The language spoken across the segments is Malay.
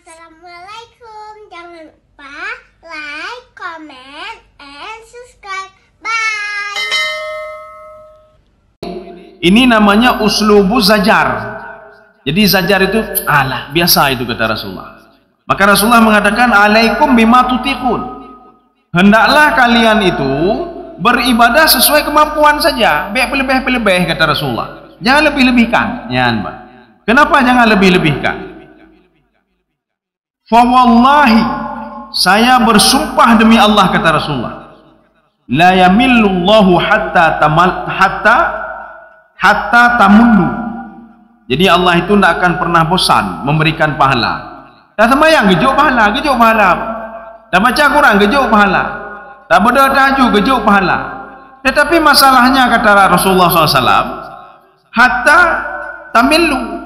Assalamualaikum. Jangan lupa like, comment, and subscribe. Bye. Ini namanya uslubu zajar. Jadi zajar itu biasa itu kata Rasulullah. Maka Rasulullah mengatakan alaikum bima tutiqun. Hendaklah kalian itu beribadah sesuai kemampuan saja. Baik pelebih kata Rasulullah. Jangan lebih-lebihkan. Kenapa jangan lebih-lebihkan? Fa wallahi, saya bersumpah demi Allah kata Rasulullah, la yamillullahu hatta tamullu. Jadi Allah itu tidak akan pernah bosan memberikan pahala. Dah sembahyang gejuk pahala. Dah baca Quran gejuk pahala. Dah berdoa tahajud gejuk pahala. Tetapi masalahnya kata Rasulullah SAW, hatta tamillu.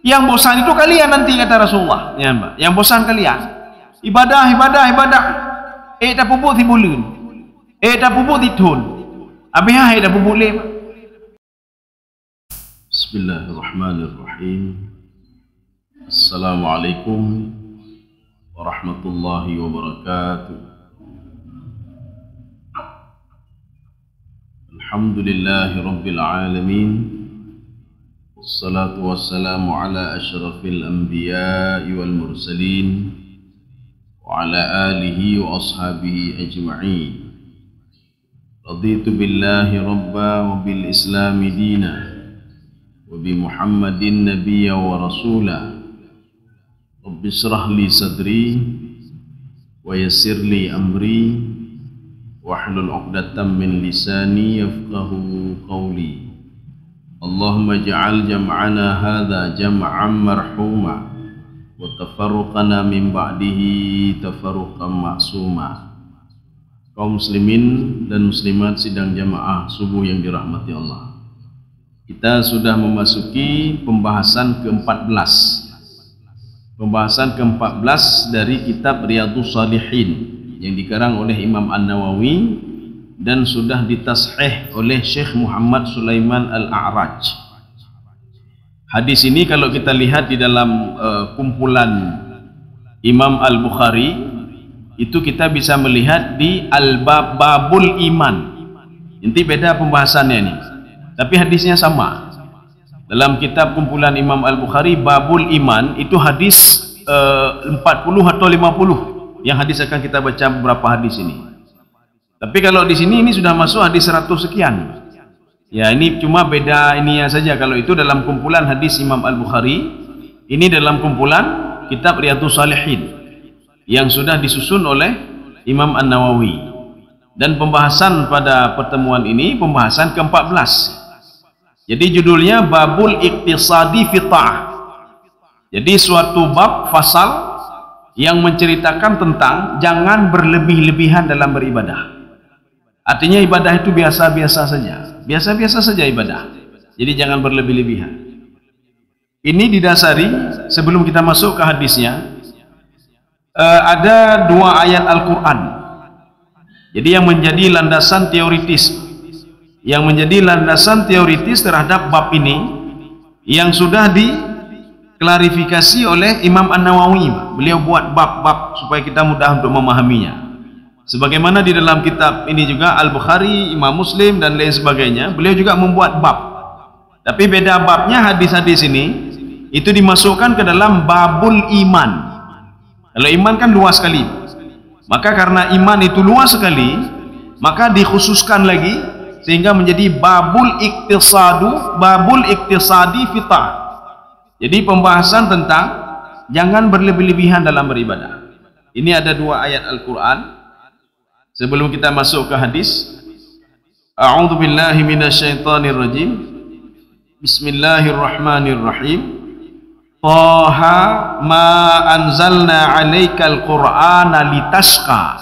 Yang bosan itu kalian nanti kata Rasulullah. Yang bosan kalian. Ibadah. Tak pupuk di bulan. Tak pupuk di tun. Habis tak pupuk lem. Bismillahirrahmanirrahim. Assalamualaikum warahmatullahi wabarakatuh. Alhamdulillahi rabbil alamin. Wassalatu wassalamu ala ashrafil anbiya'i wal mursalin wa ala alihi wa ashabihi ajma'in. Raditu billahi rabba wa bil islami dina wa bi muhammadin nabiyya wa rasula. Rabbi shrah li sadri wa yassir li amri wahlul 'uqdatam min lisani yafqahu qawli. Allahumma ja'al jam'ana hadha jam'an marhuma wa tafarruqana min ba'dihi tafarruqan ma'suma. Kaum muslimin dan muslimat sidang jamaah subuh yang dirahmati Allah, kita sudah memasuki pembahasan ke-14 dari kitab Riyadhus Shalihin yang dikarang oleh Imam An-Nawawi dan sudah ditashih oleh Syekh Muhammad Sulaiman Al-A'raj. Hadis ini kalau kita lihat di dalam kumpulan Imam Al-Bukhari, itu kita bisa melihat di Al-Babul Iman. Inti beda pembahasannya ini, tapi hadisnya sama. Dalam kitab kumpulan Imam Al-Bukhari Babul Iman itu hadis 40 atau 50 yang hadis akan kita baca beberapa hadis ini. Tapi kalau di sini ini sudah masuk hadis 100 sekian. Ya, ini cuma beda ininya saja. Kalau itu dalam kumpulan hadis Imam Al-Bukhari, ini dalam kumpulan kitab Riyadhus Shalihin yang sudah disusun oleh Imam An-Nawawi. Dan pembahasan pada pertemuan ini pembahasan ke-14. Jadi judulnya Babul Iqtisadi fi Ta'ah. Jadi suatu bab fasal yang menceritakan tentang jangan berlebih-lebihan dalam beribadah. Artinya ibadah itu biasa-biasa saja ibadah. Jadi jangan berlebih-lebihan. Ini didasari, sebelum kita masuk ke hadisnya, ada dua ayat Al-Quran. Jadi yang menjadi landasan teoritis, terhadap bab ini, yang sudah diklarifikasi oleh Imam An-Nawawi. Beliau buat bab-bab supaya kita mudah untuk memahaminya. Sebagaimana di dalam kitab ini juga Al-Bukhari, Imam Muslim dan lain sebagainya, beliau juga membuat bab. Tapi beda babnya hadis-hadis ini itu dimasukkan ke dalam babul iman. Kalau iman kan luas sekali. Maka karena iman itu luas sekali, maka dikhususkan lagi sehingga menjadi babul iktisadi fitah. Jadi pembahasan tentang jangan berlebih-lebihan dalam beribadah. Ini ada dua ayat Al-Quran. Sebelum kita masuk ke hadis, a'udzu billahi minasyaitonir rajim. Bismillahirrahmanirrahim. Taha ma anzalna 'alaikal qur'ana litashqa.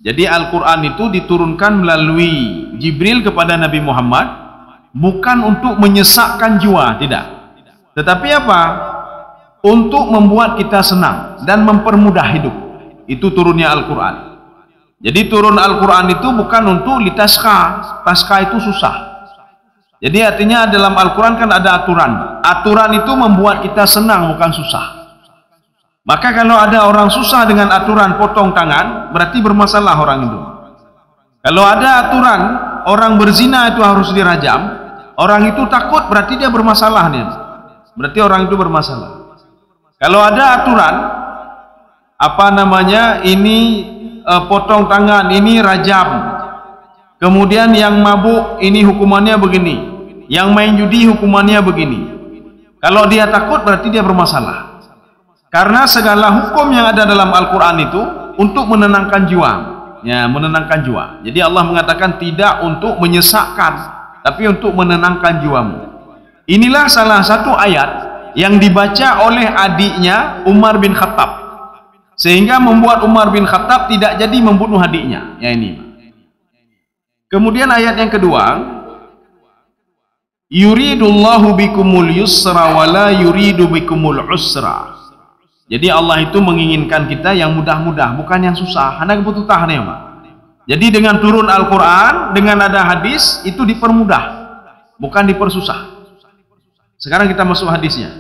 Jadi Al-Qur'an itu diturunkan melalui Jibril kepada Nabi Muhammad bukan untuk menyesakkan jiwa, tidak. Tetapi apa? Untuk membuat kita senang dan mempermudah hidup. Itu turunnya Al-Qur'an. Jadi turun Al-Quran itu bukan untuk litashqa. Tashqa itu susah. Jadi artinya dalam Al-Quran kan ada aturan. Aturan itu membuat kita senang, bukan susah. Maka kalau ada orang susah dengan aturan potong tangan, berarti bermasalah orang itu. Kalau ada aturan orang berzina itu harus dirajam, orang itu takut, berarti dia bermasalah nih. Berarti orang itu bermasalah. Kalau ada aturan ini potong tangan, ini rajam. Kemudian yang mabuk ini hukumannya begini, yang main judi hukumannya begini. Kalau dia takut, berarti dia bermasalah. Karena segala hukum yang ada dalam Al-Quran itu untuk menenangkan jiwa, ya, menenangkan jiwa. Jadi Allah mengatakan tidak untuk menyesakkan, tapi untuk menenangkan jiwamu. Inilah salah satu ayat yang dibaca oleh adiknya Umar bin Khattab, sehingga membuat Umar bin Khattab tidak jadi membunuh adiknya. Ya, ini. Kemudian ayat yang kedua, yuridullahu bikumul yusra wa la yuridu bikumul usra. Jadi Allah itu menginginkan kita yang mudah-mudah, bukan yang susah. Hanya kebutuhan ya, Pak. Jadi dengan turun Al-Quran, dengan ada hadis, itu dipermudah, bukan dipersusah. Sekarang kita masuk hadisnya.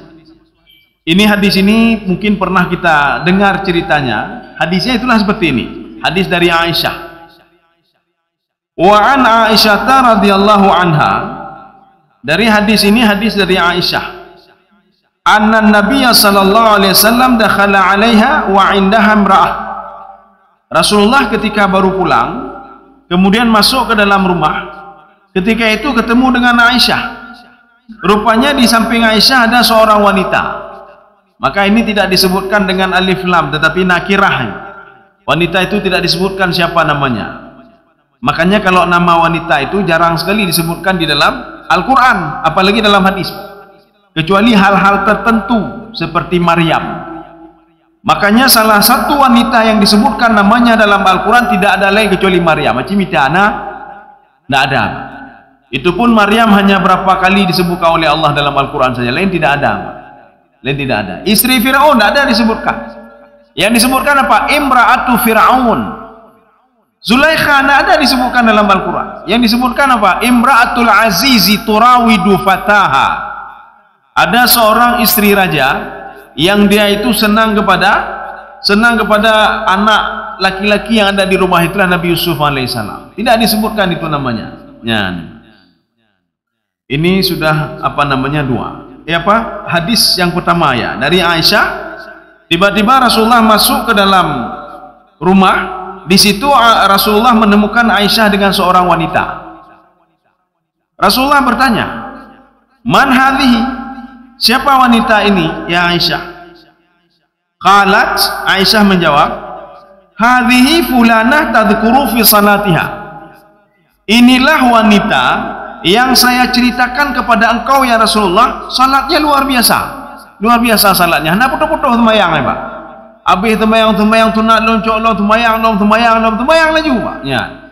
Ini hadis ini mungkin pernah kita dengar ceritanya. Hadisnya itulah seperti ini. Hadis dari Aisyah. Wa an Aisyah radhiyallahu anha. Dari hadis ini, hadis dari Aisyah. Anna Nabiya sallallahu alaihi wasallam dakhala 'alaiha wa 'indaha imra'ah. Rasulullah ketika baru pulang, kemudian masuk ke dalam rumah. Ketika itu ketemu dengan Aisyah. Rupanya di samping Aisyah ada seorang wanita. Maka ini tidak disebutkan dengan alif lam, tetapi nakirah. Wanita itu tidak disebutkan siapa namanya. Makanya kalau nama wanita itu jarang sekali disebutkan di dalam Al-Quran, apalagi dalam hadis. Kecuali hal-hal tertentu seperti Maryam. Makanya salah satu wanita yang disebutkan namanya dalam Al-Quran tidak ada lain kecuali Maryam. Macam itu anak, tidak ada. Itu pun Maryam hanya berapa kali disebutkan oleh Allah dalam Al-Quran saja. Lain tidak ada. Lain tidak ada. Istri Fir'aun tidak ada disebutkan. Yang disebutkan apa? Imra'atu Fir'aun. Zulaikha tidak ada disebutkan dalam Al-Quran. Yang disebutkan apa? Imra'atul Azizi turawidu fataha. Ada seorang istri raja yang dia itu senang kepada anak laki-laki yang ada di rumah, itulah Nabi Yusuf alaihissalam. Tidak disebutkan itu namanya. Ya. Ini sudah dua. Hadis yang pertama ya dari Aisyah. Tiba-tiba Rasulullah masuk ke dalam rumah. Di situ Rasulullah menemukan Aisyah dengan seorang wanita. Rasulullah bertanya, "Man hadhihi?" Siapa wanita ini ya Aisyah? Qalat, Aisyah menjawab, "Hadhihi fulanah tadhkuru fi salatiha." Inilah wanita yang saya ceritakan kepada engkau ya Rasulullah, salatnya luar biasa. Luar biasa salatnya. Hendak putus-putus sembahyang ya, Pak. Habis sembahyang tunat loncok lo sembahyang laju, Pak. Ya.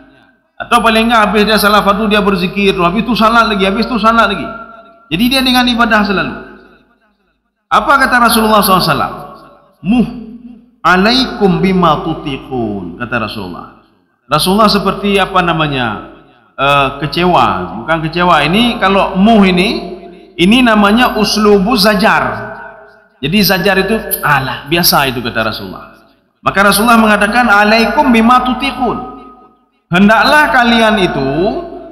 Atau paling enggak habis dia salat fardu dia berzikir, habis itu salat lagi, Jadi dia dengan ibadah selalu. Apa kata Rasulullah SAW? Alaikum bima tutiqun, kata Rasulullah. Rasulullah seperti kecewa, bukan kecewa. Ini kalau ini namanya uslubu zajar. Jadi zajar itu biasa itu kata Rasulullah. Maka Rasulullah mengatakan alaikum bima tutiqun. Hendaklah kalian itu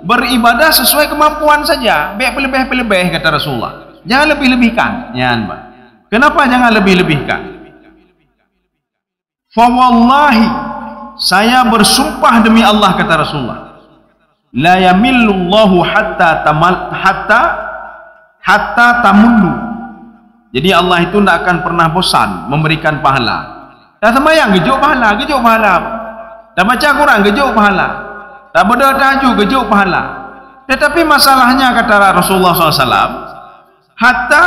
beribadah sesuai kemampuan saja. Baik pelebih kata Rasulullah. Jangan lebih-lebihkan. Ya, Mbak. Kenapa jangan lebih-lebihkan? Fa wallahi, saya bersumpah demi Allah kata Rasulullah, la yamillullahu hatta tamullu. Jadi Allah itu tidak akan pernah bosan memberikan pahala. Dah sembahyang gejuk pahala. Dah baca Quran gejuk pahala. Dah berdoa tahajud gejuk pahala. Tetapi masalahnya kata Rasulullah SAW, hatta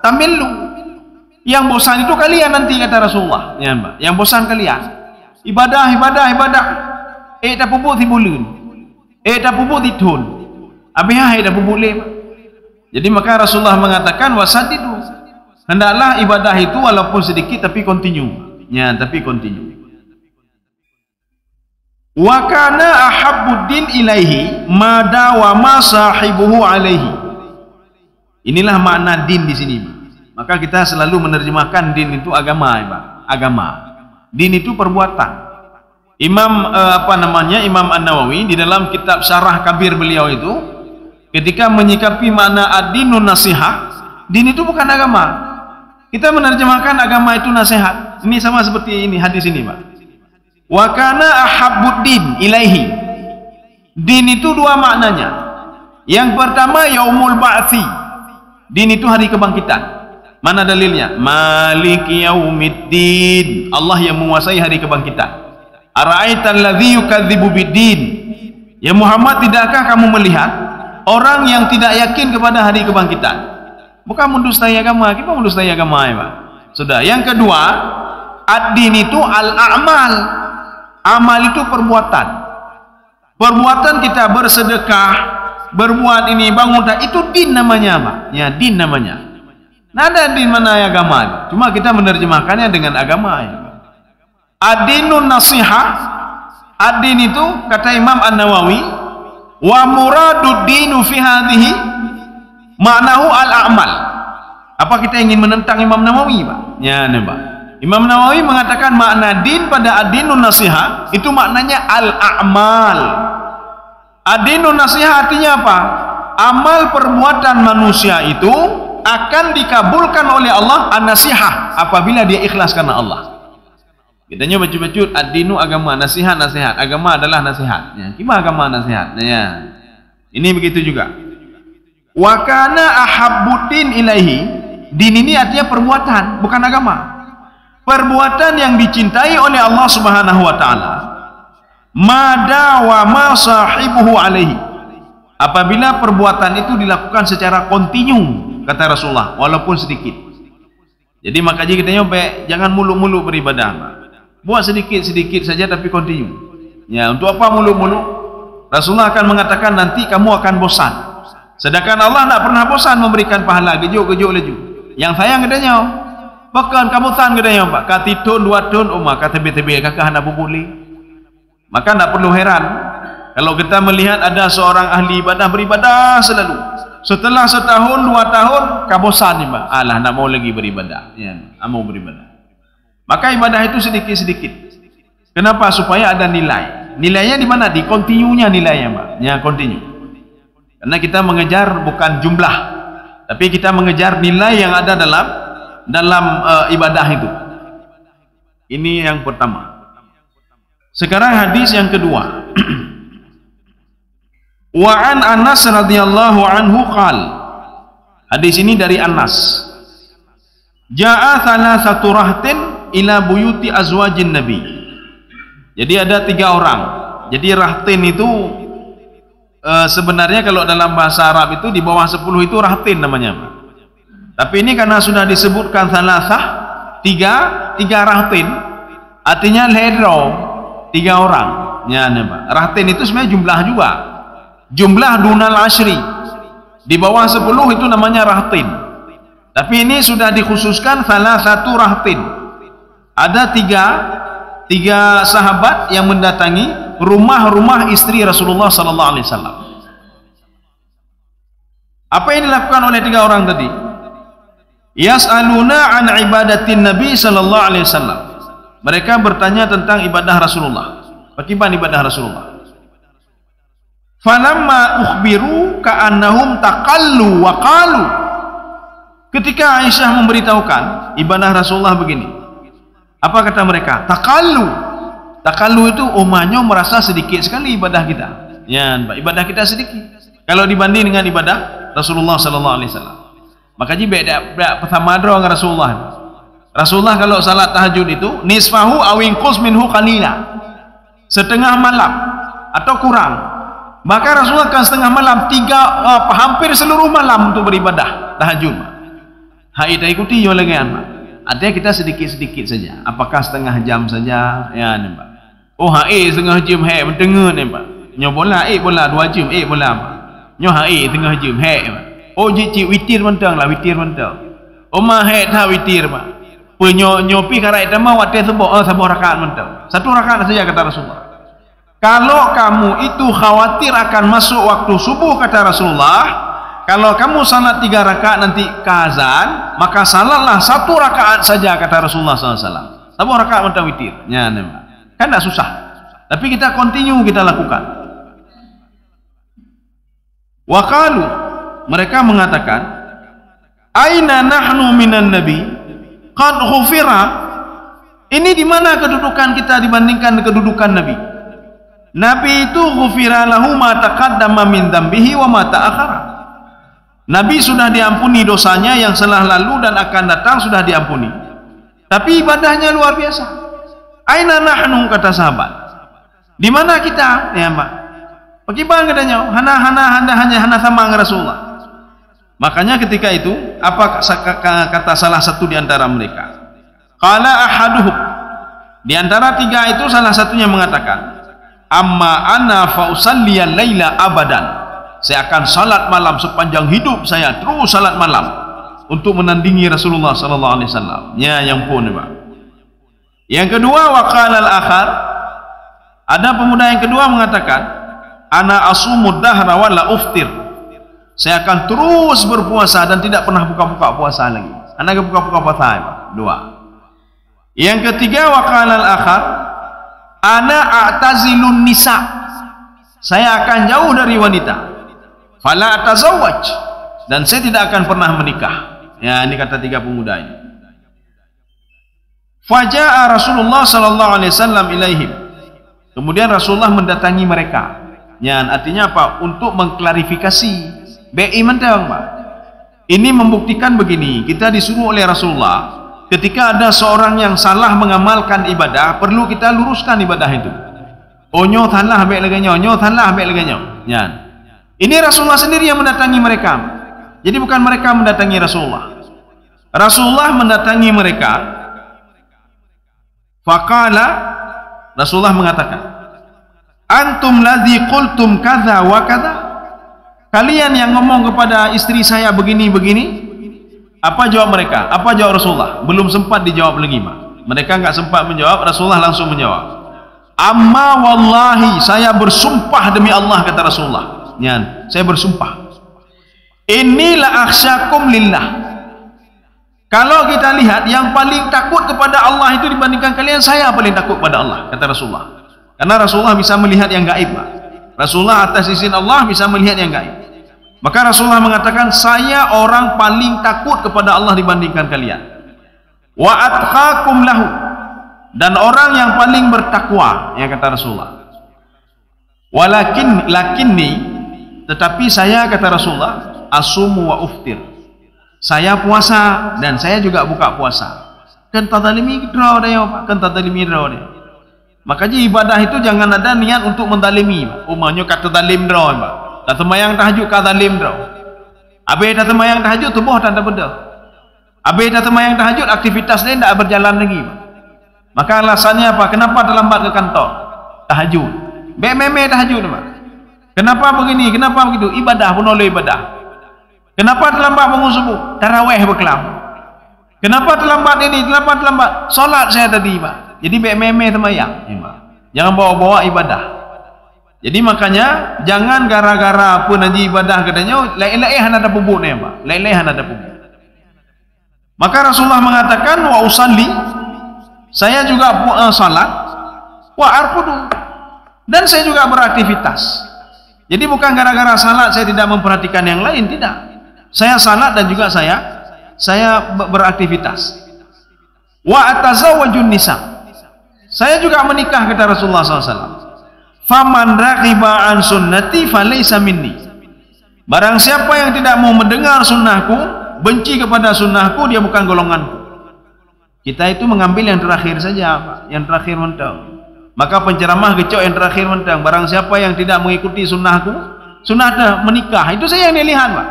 tamillu. Yang bosan itu kalian nanti kata Rasulullah. Ya, Mbak. Yang bosan kalian. Ibadah. Tak pupuk di bulan. Tak pupuk di tun. Habis tak pupuk lem. Jadi maka Rasulullah mengatakan wasadidu. Hendaklah ibadah itu walaupun sedikit tapi continue. Ya, tapi continue. Wa kana ahabbuddin ilaihi ma dawama sahibuhu alaihi. Inilah makna din di sini. Maka kita selalu menerjemahkan din itu agama, ya Pak. Agama. Din itu perbuatan. Imam Imam An-Nawawi di dalam kitab Syarah Kabir beliau itu ketika menyikapi makna ad-dinun nasihah, din itu bukan agama. Kita menerjemahkan agama itu nasihat. Ini sama seperti ini hadis ini, Pak. Wa kana ahabbuddin ilaihi. Din itu dua maknanya. Yang pertama yaumul ba'tsi. Din itu hari kebangkitan. Mana dalilnya? Maliki yaumiddin. Allah yang menguasai hari kebangkitan. Ara'aital ladzi yukadzibu biddin. Ya Muhammad, tidakkah kamu melihat orang yang tidak yakin kepada hari kebangkitan? Bukan mendustai agama, kita mendustai agama, ya Pak. Sudah. Yang kedua, ad-din itu al-a'mal. Amal itu perbuatan. Perbuatan kita bersedekah, berbuat ini, bangun, itu din namanya, Pak. Ya, din namanya. Nah, ada din mana agama? Cuma kita menerjemahkannya dengan agama, ya. Ad-dinun nasihah, ad-din itu kata Imam An-Nawawi, wa muradud dinu fi hadhihi ma'nahu al-a'mal. Apa kita ingin menentang Imam Nawawi, Pak? Ya, Pak. Imam Nawawi mengatakan makna din pada ad-dinun nasihah itu maknanya al-a'mal. Ad-dinun nasihah artinya apa? Amal perbuatan manusia itu akan dikabulkan oleh Allah an-nasihah apabila dia ikhlas karena Allah. Kita nyoba baca-baca ad-dinu agama, nasihat. Agama adalah nasihat. Ya, gimana agama nasihat? Ya. Ini begitu juga. Wa kana ahabbuddin ilaihi. Din ini artinya perbuatan, bukan agama. Perbuatan yang dicintai oleh Allah Subhanahu wa taala. Mada wa ma sahibuhu alaihi. Apabila perbuatan itu dilakukan secara kontinu, kata Rasulullah, walaupun sedikit. Jadi makanya kita nyoba jangan mulu-mulu beribadah, Pak. Buat sedikit-sedikit saja tapi kontinu. Ya, untuk apa mulu-mulu? Rasulullah akan mengatakan nanti kamu akan bosan. Sedangkan Allah tidak pernah bosan memberikan pahala, gejuk-gejuk leju. Yang sayang katanya, bahkan kamu tan katanya, Pak. Katitun 2 tahun, maka tebe-tebe kakak hendak boleh. Maka tidak perlu heran kalau kita melihat ada seorang ahli ibadah beribadah selalu. Setelah setahun, 2 tahun, kabosan nih, Pak. Alah, tidak mau lagi beribadah. Ya, mau beribadah. Maka ibadah itu sedikit-sedikit. Kenapa? Supaya ada nilai. Nilainya di mana? Di kontinunya nilainya, Pak. Ya, kontinu. Karena kita mengejar bukan jumlah, tapi kita mengejar nilai yang ada dalam ibadah itu. Ini yang pertama. Sekarang hadis yang kedua. Wa an Anas radhiyallahu anhu qala. Hadis ini dari Anas. Ja'a thalathatu rahtin ila buyuti azwajin nabi. Jadi ada 3 orang. Jadi rahtin itu sebenarnya kalau dalam bahasa Arab itu di bawah 10 itu rahtin namanya. Tapi ini karena sudah disebutkan thalathah, 3 rahtin, artinya ledro 3 orang. Ya, Pak. Rahtin itu sebenarnya jumlah juga. Jumlah dunal ashri. Di bawah 10 itu namanya rahtin. Tapi ini sudah dikhususkan salah satu rahtin. Ada 3 sahabat yang mendatangi rumah-rumah istri Rasulullah sallallahu alaihi wasallam. Apa yang dilakukan oleh 3 orang tadi? Yas'aluna an ibadatin Nabi sallallahu alaihi wasallam. Mereka bertanya tentang ibadah Rasulullah. Bagaimana ibadah Rasulullah? Falamma ukhbiru ka'annahum taqallu wa qalu. Ketika Aisyah memberitahukan ibadah Rasulullah begini, apa kata mereka? Taqallu. Taqallu itu umumnya merasa sedikit sekali ibadah kita. Ya, ibadah kita sedikit kalau dibanding dengan ibadah Rasulullah sallallahu alaihi wasallam. Makanya beda pertama dengan Rasulullah. Rasulullah kalau salat tahajud itu nisfahu awinqus minhu qalila. Setengah malam atau kurang. Maka Rasulullah kan setengah malam, hampir seluruh malam untuk beribadah tahajud. Hai tak ikuti yo lengan, Pak. Artinya kita sedikit-sedikit saja. Apakah setengah jam saja? Ya, nih, Pak. Oh, setengah jam mendengar nih, Pak. Nyo bola bola 2 jam bola, Pak. Nyo setengah jam Pak. Oh, cici witir mentang lah, witir mentang. Oh, tak witir, Pak. Nyopi karai tama wate sebuah rakaat mentang. 1 rakaat saja kata Rasulullah. Kalau kamu itu khawatir akan masuk waktu subuh kata Rasulullah, kalau kamu salat 3 rakaat nanti azan, maka salatlah 1 rakaat saja, kata Rasulullah SAW. 1 rakaat macam witir. Ya, kan tak susah. Tapi kita continue, kita lakukan. Wa qalu, mereka mengatakan, aina nahnu minan nabi qad ghufira. Ini di mana kedudukan kita dibandingkan kedudukan nabi? Nabi itu ghufira lahu ma taqaddama min dzambihi wa ma ta'akhara. Nabi sudah diampuni dosanya yang telah lalu dan akan datang, sudah diampuni. Tapi ibadahnya luar biasa. Aina nahnu, kata sahabat. Di mana kita? Ya, Pak. Bagi bang katanya, hana sama dengan Rasulullah. Makanya ketika itu, apa kata salah satu di antara mereka? Qala ahaduhum. Di antara 3 itu salah satunya mengatakan, amma ana fa usalliya laila abadan. Saya akan salat malam sepanjang hidup saya, terus salat malam untuk menandingi Rasulullah sallallahu alaihi wasallam. Ya, yang pun, Pak. Yang kedua, wa qala al-akhar. Ada pemuda yang kedua mengatakan, ana asumud dahra wa la uftir. Saya akan terus berpuasa dan tidak pernah buka-buka puasa lagi. Anak buka-buka puasa, Pak. 2. Yang ketiga, wa qala al-akhar, ana a'tazilun nisa. Saya akan jauh dari wanita. Fala atazawwaj, dan saya tidak akan pernah menikah. Ya, ini kata 3 pemuda ini. Faja'a Rasulullah sallallahu alaihi wasallam ilaihim. Kemudian Rasulullah mendatangi mereka. Ya, artinya apa? Untuk mengklarifikasi. BI mentang, Pak. Ini membuktikan begini, kita disuruh oleh Rasulullah, ketika ada seorang yang salah mengamalkan ibadah, perlu kita luruskan ibadah itu. Onyo salah baik laganya, onyo salah baik laganya. Ya. Ini Rasulullah sendiri yang mendatangi mereka. Jadi bukan mereka mendatangi Rasulullah. Rasulullah mendatangi mereka. Faqala, Rasulullah mengatakan, antum ladzi qultum kadza wa kadza. Kalian yang ngomong kepada istri saya begini-begini. Apa jawab mereka? Apa jawab Rasulullah? Belum sempat dijawab lagi, Pak. Mereka enggak sempat menjawab, Rasulullah langsung menjawab. Amma wallahi, saya bersumpah demi Allah, kata Rasulullah. Ya, saya bersumpah. Inilah akhsyakum lillah. Kalau kita lihat, yang paling takut kepada Allah itu dibandingkan kalian, saya paling takut kepada Allah, kata Rasulullah. Karena Rasulullah bisa melihat yang gaib, Pak. Rasulullah atas izin Allah bisa melihat yang gaib. Maka Rasulullah mengatakan, saya orang paling takut kepada Allah dibandingkan kalian. Wa atqakum lahu, dan orang yang paling bertakwa, ya kata Rasulullah. Lakinni, tetapi saya, kata Rasulullah, asumu wa uftir. Saya puasa dan saya juga buka puasa. Kan tadalimi draw dia, Pak. Kan tadalimi draw dia. Makanya ibadah itu jangan ada niat untuk mendalimi, Pak. Umumnya kata dalim draw, Pak. Tak semayang tahajud kata dalim draw. Abe tak semayang tahajud tubuh tak ada benda. Abe tak semayang tahajud aktivitas lain tak berjalan lagi, Pak. Maka alasannya apa? Kenapa terlambat ke kantor? Tahajud. Meme tahajud, Pak. Kenapa begini? Kenapa begitu? Ibadah pun oleh ibadah. Kenapa terlambat bangun subuh? Tarawih berkelam. Kenapa terlambat ini? Kenapa terlambat? Solat saya tadi, Pak. Jadi meme semayang. Jangan bawa-bawa ibadah. Jadi makanya jangan gara-gara pun haji ibadah katanya, lain-lain ada pubuk ni, Pak. Lain-lain ada pubuk. Maka Rasulullah mengatakan, wa usalli, saya juga salat, wa arqudu, dan saya juga beraktivitas. Jadi bukan gara-gara salat saya tidak memperhatikan yang lain, tidak. Saya salat dan juga saya beraktivitas. Wa atazawwajun nisa. Saya juga menikah, kata Rasulullah SAW. Faman raqiba an sunnati falaysa minni. Barang siapa yang tidak mau mendengar sunnahku, benci kepada sunnahku, dia bukan golonganku. Kita itu mengambil yang terakhir saja, Pak. Yang terakhir mentang. Maka penceramah kecok yang terakhir mentang. Barang siapa yang tidak mengikuti sunnahku, sunnah dah menikah. Itu saya yang dilihat, Pak.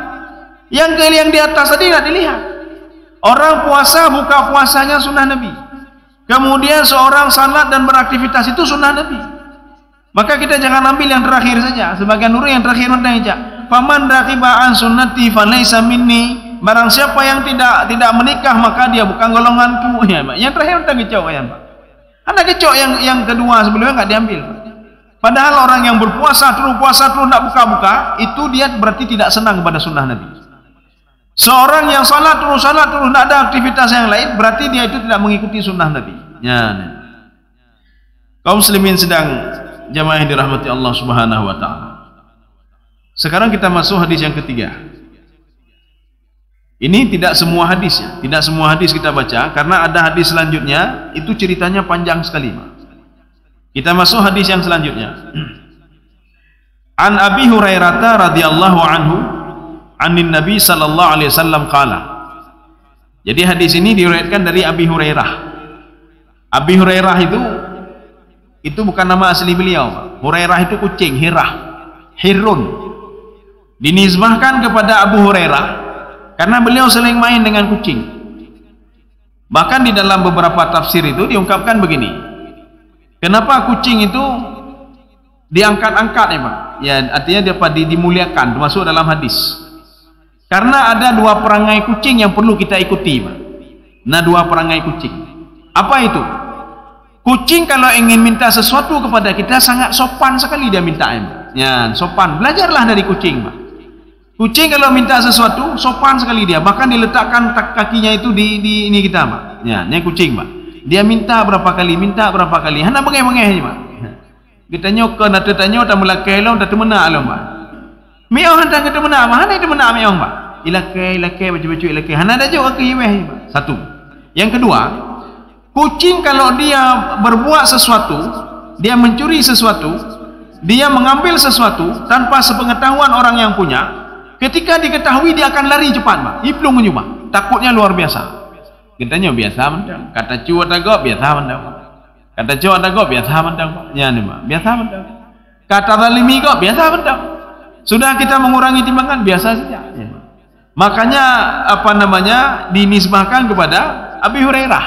Yang di atas tadi tidak dilihat. Orang puasa, buka puasanya sunnah Nabi. Kemudian seorang salat dan beraktivitas itu sunnah Nabi. Maka kita jangan ambil yang terakhir saja. Sebagian nurul yang terakhir mentang aja. Faman raqiba an sunnati falaysa minni. Barang siapa yang tidak menikah, maka dia bukan golonganku. Ya, Pak. Yang terakhir mentang kecok, ya, Pak. Ada kecok yang kedua sebelumnya enggak diambil. Padahal orang yang berpuasa terus tak buka-buka, itu dia berarti tidak senang kepada sunnah Nabi. Seorang yang salat terus, tidak ada aktivitas yang lain, berarti dia itu tidak mengikuti sunnah Nabi. Ya. Kaum muslimin sedang jamaah yang dirahmati Allah Subhanahu wa taala. Sekarang kita masuk hadis yang ketiga. Ini tidak semua hadis ya, tidak semua hadis kita baca karena ada hadis selanjutnya itu ceritanya panjang sekali. Kita masuk hadis yang selanjutnya. An Abi Hurairah radhiyallahu anhu anin Nabi sallallahu alaihi wasallam qala. Jadi hadis ini diriwayatkan dari Abi Hurairah. Abi Hurairah itu bukan nama asli beliau. Hurairah itu kucing, Hirun. Dinisbahkan kepada Abu Hurairah karena beliau sering main dengan kucing. Bahkan di dalam beberapa tafsir itu diungkapkan begini. Kenapa kucing itu diangkat-angkat ya Pak? Ya, artinya dimuliakan, termasuk dalam hadis. Karena ada dua perangai kucing yang perlu kita ikuti Pak. Nah, dua perangai kucing. Apa itu? Kucing kalau ingin minta sesuatu kepada kita sangat sopan sekali dia minta. Ya, sopan. Belajarlah dari kucing Pak. Kucing kalau minta sesuatu sopan sekali dia, bahkan diletakkan kakinya itu di ini kita Pak. Ya, ini kucing Pak. Dia minta berapa kali, Hana bengeh-bengeh aja Pak. Kita nyokan atau tanya tak melakai lah, tak temenak lah Pak. Meong hantar kita temenak, mana itu temenak meong Pak? Ilakai baju-baju ilakai. Hana ada juga keiweh Pak. Satu. Yang kedua, kucing kalau dia berbuat sesuatu, dia mencuri sesuatu, dia mengambil sesuatu tanpa sepengetahuan orang yang punya. Ketika diketahui dia akan lari cepat Pak. Iplung menyumbang. Takutnya luar biasa. Kitanya biasa mendang. Kata cuat agak biasa mendang. Kata cuat agak biasa mendang. Ya ni Pak. Biasa mendang. Kata zalimi kok biasa mendang. Sudah kita mengurangi timbangan biasa saja. Ya. Makanya dinisbahkan kepada Abi Hurairah.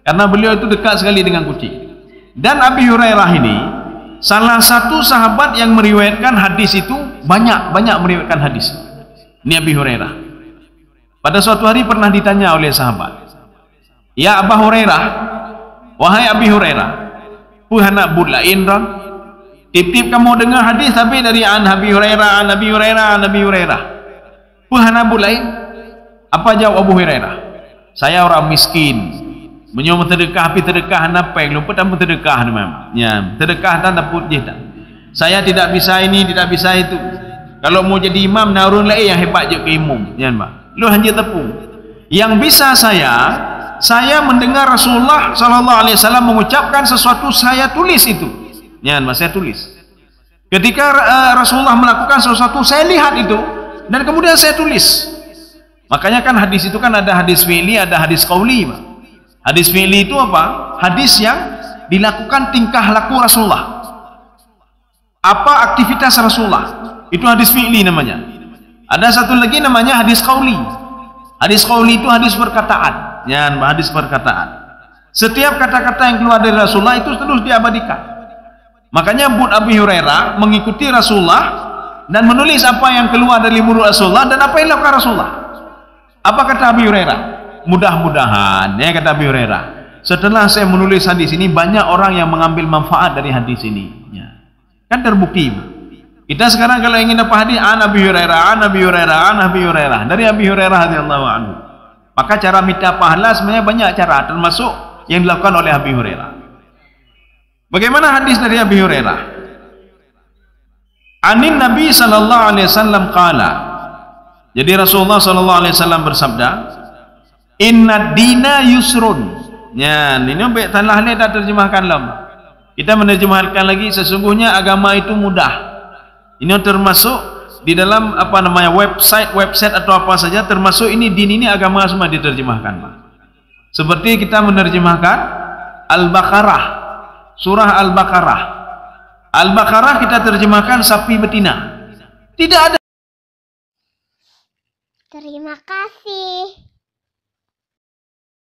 Karena beliau itu dekat sekali dengan kucing. Dan Abi Hurairah ini salah satu sahabat yang meriwayatkan hadis itu banyak meriwayatkan hadis. Ini Abi Hurairah. Pada suatu hari pernah ditanya oleh sahabat, "Ya Abu Hurairah, wahai Abi Hurairah, puhana budlain ron. Tip-tip kamu dengar hadis tapi dari Abi Hurairah, Abi Hurairah. Puhana budlain." Apa jawab Abu Hurairah? "Saya orang miskin. Menyuruh sedekah api sedekah napeng lupa tak sedekah memang. Ya, sedekah tak dapat je tak. Saya tidak bisa ini, tidak bisa itu. Kalau mau jadi imam narun lain yang hebat je ke imam, ya Pak. Lu hanya tepung. Yang bisa saya mendengar Rasulullah sallallahu alaihi wasallam mengucapkan sesuatu, saya tulis itu. Ya, Pak, saya tulis. Ketika Rasulullah melakukan sesuatu, saya lihat itu dan kemudian saya tulis. Makanya kan hadis itu kan ada hadis fi'li, ada hadis qauli, Pak. Hadis fi'li itu apa? Hadis yang dilakukan tingkah laku Rasulullah. Apa aktivitas Rasulullah? Itu hadis fi'li namanya. Ada satu lagi namanya hadis qauli. Hadis qauli itu hadis perkataan. Ya, hadis perkataan. Setiap kata-kata yang keluar dari Rasulullah itu terus diabadikan. Makanya Abi Hurairah mengikuti Rasulullah dan menulis apa yang keluar dari mulut Rasulullah dan apa yang dilakukan Rasulullah. Apa kata Abi Hurairah? Mudah-mudahan, ya kata Abi Hurairah, setelah saya menulis hadis ini banyak orang yang mengambil manfaat dari hadis ini. Ya. Kan terbukti. Kita sekarang kalau ingin dapat hadis an Abi Hurairah dari Abi Hurairah radhiyallahu anhu. Maka cara minta pahala sebenarnya banyak cara, termasuk yang dilakukan oleh Abi Hurairah. Bagaimana hadis dari Abi Hurairah? Anin Nabi sallallahu alaihi wasallam qala. Jadi Rasulullah sallallahu alaihi wasallam bersabda, "Inna dina yusrun." Ya, ini baik tanah ni dah terjemahkan lam. Kita menerjemahkan lagi, sesungguhnya agama itu mudah. Ini termasuk di dalam website atau apa saja, termasuk ini din ini agama semua diterjemahkan. Seperti kita menerjemahkan Al-Baqarah, surah Al-Baqarah. Al-Baqarah kita terjemahkan sapi betina. Tidak ada. Terima kasih.